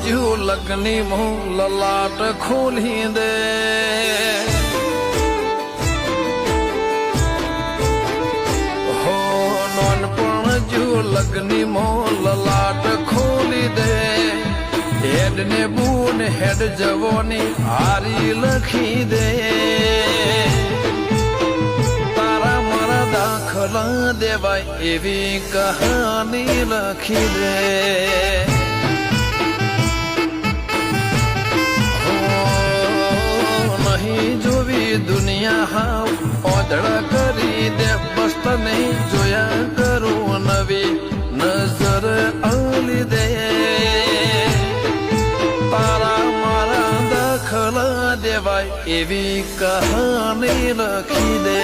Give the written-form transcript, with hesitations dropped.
જુ લગ્ની મોં લલાટ ખોલી દે હો નોનપણ જુ લગ્ની મોં લલાટ ખોલી દે હેડ ને બૂન હેડ જવોની હારી લખી દે તારા મારા દાખલા દેવાય એવી કહાની લખી દે નહીં જોવી દુનિયા હાવ ઓદળા કરી દે બસ નહીં જોયા કરું નવી નજર આલી દે તારા મારા દાખલા દેવાય એવી કહાની લખી દે